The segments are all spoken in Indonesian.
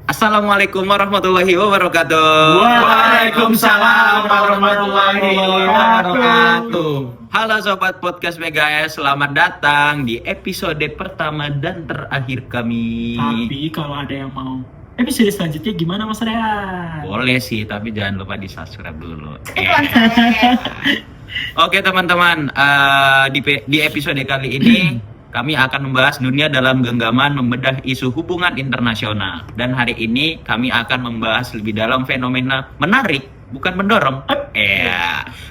Assalamualaikum warahmatullahi wabarakatuh. Waalaikumsalam warahmatullahi wabarakatuh. Halo sobat podcast Mega S, selamat datang di episode pertama dan terakhir kami. Tapi kalau ada yang mau episode selanjutnya gimana Mas Rehan? Boleh sih, tapi jangan lupa di subscribe dulu. Oke teman-teman, di episode kali ini kami akan membahas dunia dalam genggaman membedah isu hubungan internasional. Dan hari ini kami akan membahas lebih dalam fenomena menarik, bukan mendorong.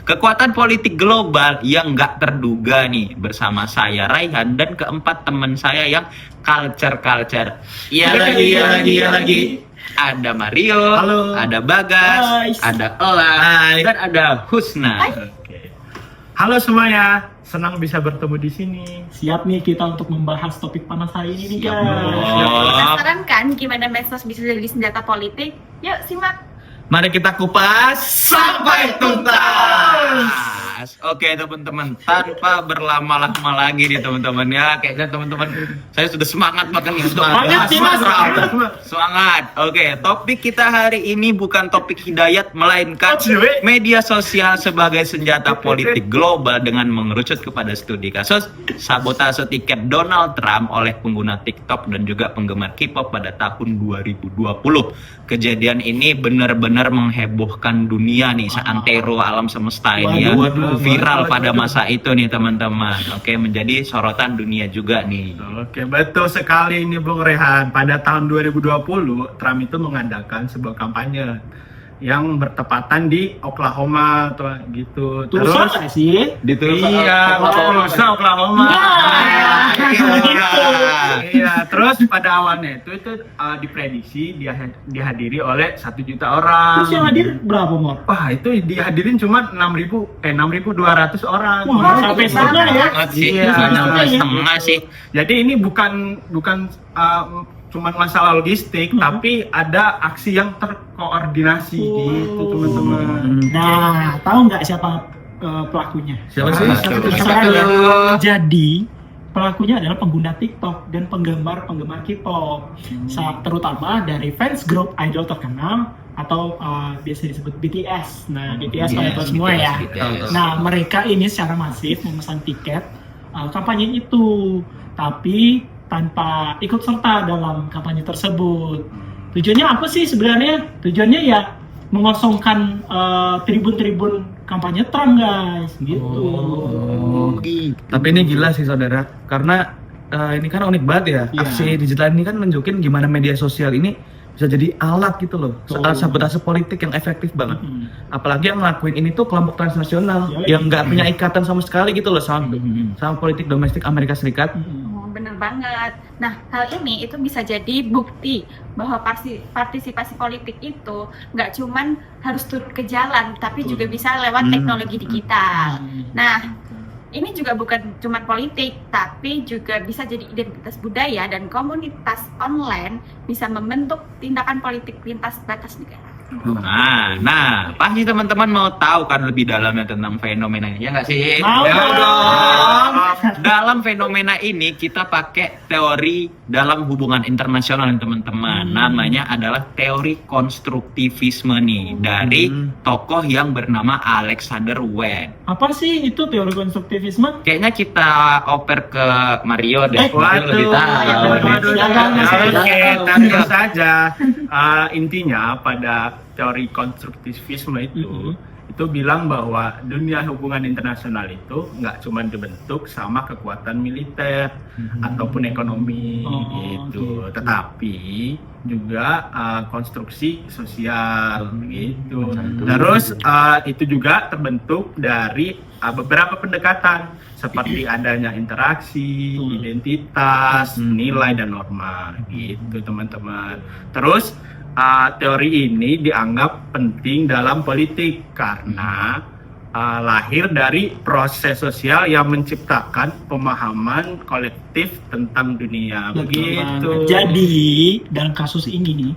Kekuatan politik global yang nggak terduga nih, bersama saya Raihan dan keempat teman saya yang culture. Iya lagi. Ada Mario, halo. Ada Bagas, Guys. ada Ella, dan ada Husna. Oke. Halo semuanya, senang bisa bertemu di sini. Siap nih kita untuk membahas topik panas hari ini Siap, guys. bro. Penasaran kan gimana medsos bisa jadi senjata politik? Yuk simak. Mari kita kupas sampai tuntas. Oke teman-teman, tanpa berlama-lama lagi nih teman-teman ya, kayaknya teman-teman saya sudah semangat banget nih. Semangat sih, Mas. Semangat. Oke, topik kita hari ini bukan topik hidayat, melainkan media sosial sebagai senjata politik global dengan mengerucut kepada studi kasus sabotase tiket Donald Trump oleh pengguna TikTok dan juga penggemar K-pop pada tahun 2020. Kejadian ini benar-benar menghebohkan dunia nih, seantero alam semesta ini ya. Viral pada masa itu nih teman-teman. Oke, menjadi sorotan dunia juga nih. Oke, betul sekali ini Bung Rehan. Pada tahun 2020, Trump itu mengadakan sebuah kampanye yang bertepatan di Oklahoma atau gitu. Tulsa nggak sih? Di Iya, Tulsa, Oklahoma. Iya, terus pada awalnya itu diprediksi dihadiri oleh 1 juta orang. Terus yang hadir berapa Mor? Wah, itu dihadirin cuma 6.200 orang. Wah, sampai sana ya? Banget sih, Iya. setengah sih. Jadi ini bukan cuma masalah logistik, tapi ada aksi yang terkoordinasi gitu teman-teman. Nah, tahu nggak siapa pelakunya? Siapa sih? Penasaran ya? Jadi pelakunya adalah pengguna TikTok dan penggemar K-pop, terutama dari fans grup idol terkenal atau biasa disebut BTS. Nah, BTS kalian tahu semua ya. BTS. Nah, mereka ini secara masif memesan tiket kampanye itu, tapi tanpa ikut serta dalam kampanye tersebut. Tujuannya apa sih sebenarnya? Tujuannya ya mengosongkan tribun-tribun kampanye Trump guys, gitu. Tapi ini gila sih saudara, karena ini kan unik banget ya. Iya. Aksi digital ini kan nunjukin gimana media sosial ini bisa jadi alat gitu loh, alat sabotase politik yang efektif banget. Apalagi yang ngelakuin ini tuh kelompok transnasional Yoi. yang nggak punya ikatan sama sekali gitu loh sama politik domestik Amerika Serikat. Bener banget. Nah, hal ini itu bisa jadi bukti bahwa partisipasi politik itu nggak cuman harus turun ke jalan, tapi juga bisa lewat teknologi digital. Nah, ini juga bukan cuma politik, tapi juga bisa jadi identitas budaya dan komunitas online bisa membentuk tindakan politik lintas batas negara. Nah, pasti teman-teman mau tahu kan lebih dalamnya tentang fenomena ini, ya nggak sih? Mau Ya dong. dong. Dalam fenomena ini kita pakai teori dalam hubungan internasional nih teman-teman. Namanya adalah teori konstruktivisme nih, dari tokoh yang bernama Alexander Wade. Apa sih itu teori konstruktivisme? Kayaknya kita oper ke Mario deh. Dia lebih tahu. Waduh, Jangan. Oke, tentu saja. Intinya pada teori konstruktivisme itu bilang bahwa dunia hubungan internasional itu nggak cuma dibentuk sama kekuatan militer ataupun ekonomi gitu, tetapi juga konstruksi sosial gitu. Terus itu juga terbentuk dari beberapa pendekatan seperti adanya interaksi, identitas, nilai dan norma gitu teman-teman. Terus teori ini dianggap penting dalam politik karena lahir dari proses sosial yang menciptakan pemahaman kolektif tentang dunia. Begitu. Jadi dalam kasus ini nih,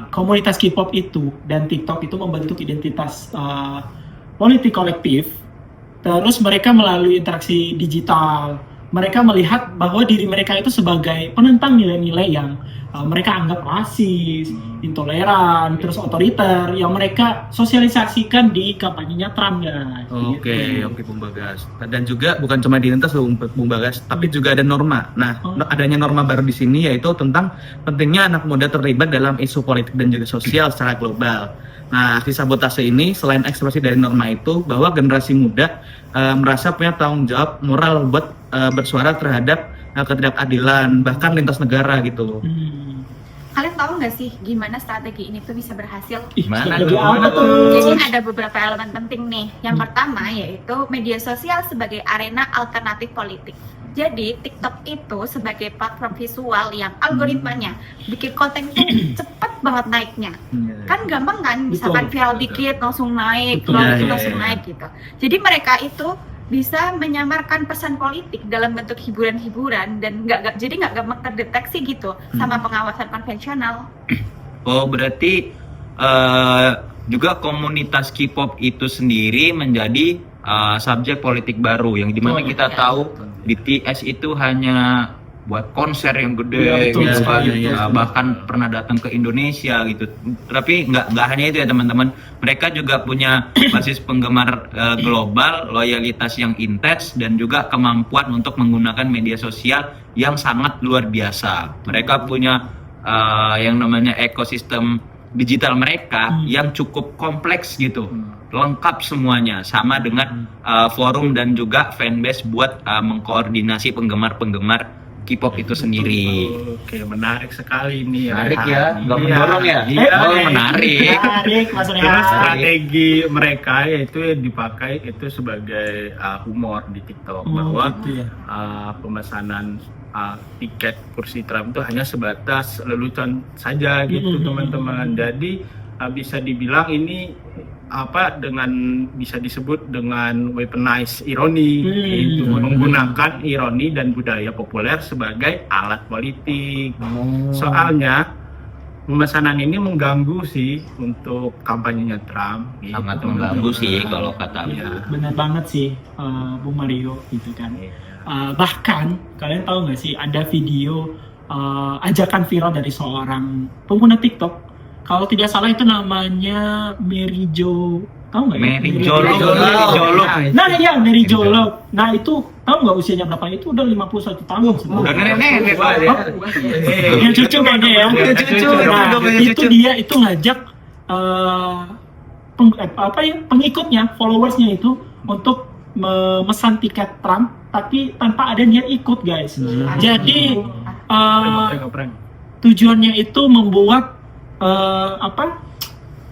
komunitas K-pop itu dan TikTok itu membentuk identitas politik kolektif. Terus mereka melalui interaksi digital mereka melihat bahwa diri mereka itu sebagai penentang nilai-nilai yang mereka anggap rasis, intoleran, terus otoriter yang mereka sosialisasikan di kampanyenya Trump, guys. Oke, Bung Bagas. Dan juga bukan cuma di lintas Bung Bagas, tapi juga ada norma. Nah, adanya norma baru di sini yaitu tentang pentingnya anak muda terlibat dalam isu politik dan juga sosial secara global. Nah, aksi sabotase ini selain ekspresi dari norma itu bahwa generasi muda merasa punya tanggung jawab moral buat bersuara terhadap ketidakadilan bahkan lintas negara gitu. Kalian tahu nggak sih gimana strategi ini tuh bisa berhasil? Gimana Strategi tuh? apa tuh? Jadi ada beberapa elemen penting nih. Yang pertama yaitu media sosial sebagai arena alternatif politik. Jadi TikTok itu sebagai platform visual yang algoritmanya bikin konten itu cepet banget naiknya. Kan gampang kan, misalkan viral dikit langsung naik, viral dikit langsung naik gitu. Jadi mereka itu bisa menyamarkan pesan politik dalam bentuk hiburan-hiburan dan jadi nggak gampang terdeteksi gitu sama pengawasan konvensional. Oh, berarti juga komunitas K-pop itu sendiri menjadi subjek politik baru yang dimana kita tahu BTS itu hanya buat konser yang gede, betul, gitu kan. betul. Bahkan pernah datang ke Indonesia gitu. Tapi nggak hanya itu ya teman-teman, mereka juga punya basis penggemar global, loyalitas yang intens dan juga kemampuan untuk menggunakan media sosial yang sangat luar biasa. Mereka punya yang namanya ekosistem digital mereka yang cukup kompleks gitu, lengkap semuanya, sama dengan forum dan juga fanbase buat mengkoordinasi penggemar-penggemar K-pop itu sendiri. Oke, menarik sekali ini. Menarik Rehan. ya, nggak Iya. mendorong ya? Iya, Oh, menarik. Menarik, Mas Terus Rehan. strategi mereka yaitu dipakai itu sebagai humor di TikTok, bahwa Gitu ya. pemesanan tiket kursi Trump itu hanya sebatas lelucon saja gitu teman-teman. Jadi bisa dibilang ini bisa disebut dengan weaponize ironi, itu menggunakan ironi dan budaya populer sebagai alat politik. Soalnya pemesanan ini mengganggu sih untuk kampanyenya Trump. Gitu. Sangat mengganggu sih kalau kata aku. Iya. Benar banget sih, Bung Mario gitu kan. Bahkan kalian tahu nggak sih ada video ajakan viral dari seorang pengguna TikTok. Kalau tidak salah itu namanya Mary Jo, tahu nggak ya? Mary Jolok. Nah ya Mary Jolok. Nah itu tahu nggak usianya berapa? Itu udah 51 tahun. Udah nenek-nenek Pak. Ya cucu kayaknya ya. Ya, cucu. Nah, itu dia itu ngajak pengikutnya, followersnya itu untuk memesan tiket Trump, tapi tanpa ada niat ikut, guys. Jadi tujuannya itu membuat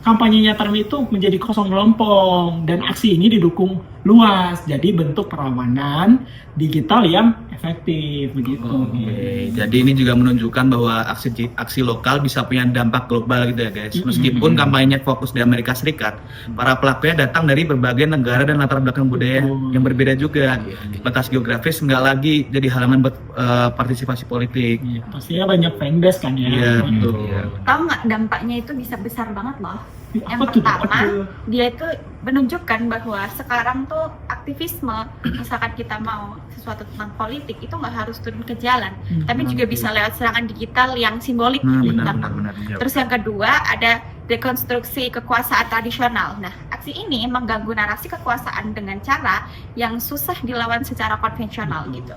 kampanyenya Trump itu menjadi kosong melompong, dan aksi ini didukung luas, jadi bentuk perlawanan digital yang efektif begitu. Oke, jadi ini juga menunjukkan bahwa aksi lokal bisa punya dampak global gitu ya guys. Meskipun kampanyenya fokus di Amerika Serikat, para pelakunya datang dari berbagai negara dan latar belakang budaya yang berbeda juga. Batas geografis nggak lagi jadi halangan buat partisipasi politik. Iya, pastinya banyak fanbase kan ya. Iya, betul. Tahu nggak dampaknya itu bisa besar banget loh. Apa Yang tuh? pertama, Apa tuh? dia itu menunjukkan bahwa sekarang tuh aktivisme, misalkan kita mau sesuatu tentang politik itu nggak harus turun ke jalan, tapi juga bisa lewat serangan digital yang simbolik. Nah, gampang. benar. Terus yang kedua ada dekonstruksi kekuasaan tradisional. Nah, aksi ini mengganggu narasi kekuasaan dengan cara yang susah dilawan secara konvensional gitu.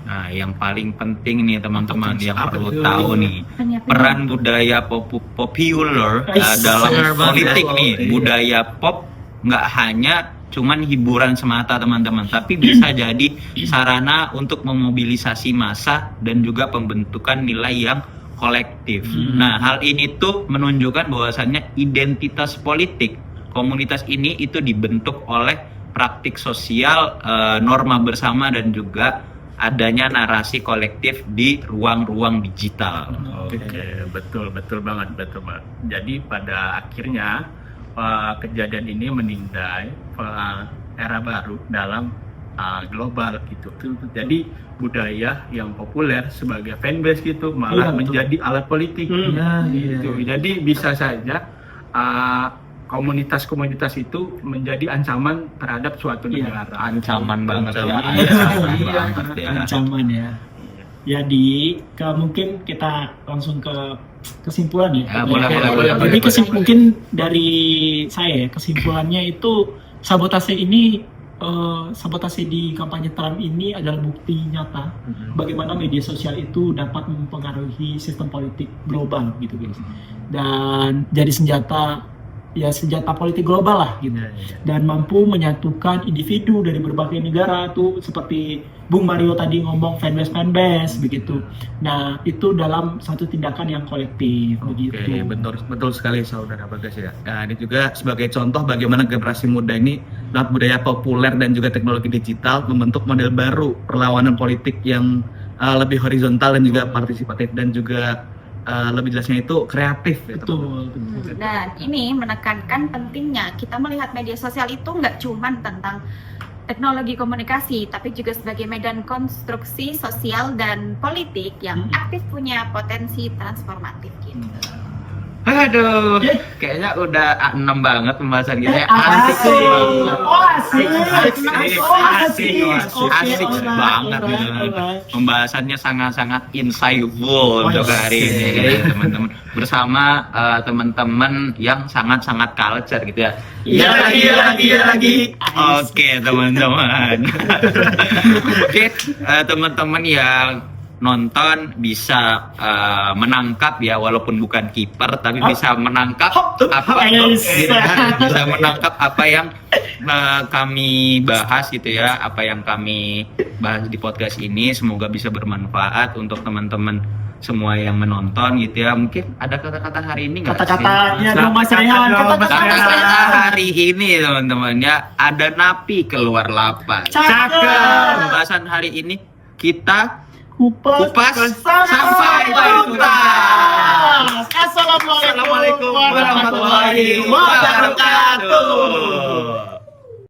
Nah, yang paling penting nih teman-teman yang Apa perlu tuh? tahu nih, peran budaya populer dalam politik nih. Budaya pop nggak hanya cuman hiburan semata teman-teman, tapi bisa jadi sarana untuk memobilisasi massa dan juga pembentukan nilai yang kolektif. Nah, hal ini tuh menunjukkan bahwasannya identitas politik komunitas ini itu dibentuk oleh praktik sosial, norma bersama dan juga adanya narasi kolektif di ruang-ruang digital. Oke, betul banget. Jadi pada akhirnya kejadian ini menindai era baru dalam global gitu. Jadi budaya yang populer sebagai fanbase gitu malah Iya, betul. menjadi alat politik. Nah, Gitu. Jadi bisa saja komunitas-komunitas itu menjadi ancaman terhadap suatu Iya. negara. Ancaman banget ya. Ancaman. Ancaman Iya. banget ya. Ancaman ya. Jadi mungkin kita langsung ke kesimpulan ya. Ya, boleh. Jadi mungkin dari saya ya, kesimpulannya itu sabotase di kampanye Trump ini adalah bukti nyata bagaimana media sosial itu dapat mempengaruhi sistem politik global gitu guys. Dan jadi senjata politik global lah gitu. Dan mampu menyatukan individu dari berbagai negara tuh seperti Bung Mario tadi ngomong fanbase begitu. Nah, itu dalam satu tindakan yang kolektif begitu. Oke, betul sekali saudara Bagas ya. Nah, ini juga sebagai contoh bagaimana generasi muda ini lewat budaya populer dan juga teknologi digital membentuk model baru perlawanan politik yang lebih horizontal dan juga partisipatif dan juga lebih jelasnya itu kreatif. Ya, Betul. Dan ini menekankan pentingnya kita melihat media sosial itu nggak cuman tentang teknologi komunikasi, tapi juga sebagai medan konstruksi sosial dan politik yang aktif punya potensi transformatif gitu. Aduh, kayaknya udah 6 banget pembahasan kita ya. Asik. Oh, asik. Asik banget gitu. Pembahasannya sangat-sangat insightful untuk hari ini teman-teman. Bersama teman-teman yang sangat-sangat culture gitu ya. Iya lagi. Oke, teman-teman. Oke, teman-teman yang nonton bisa menangkap ya, walaupun bukan kiper tapi bisa menangkap bisa menangkap apa yang kami bahas gitu ya, apa yang kami bahas di podcast ini. Semoga bisa bermanfaat untuk teman-teman semua yang menonton gitu ya. Mungkin ada kata-kata hari ini nggak sih? Kata-katanya dong Mas Ryan, Kata-kata hari ini teman-teman ya, ada napi keluar lapas. Cakep. Pembahasan hari ini kita Kupas sampai tuntas. Assalamualaikum Assalamualaikum warahmatullahi wabarakatuh.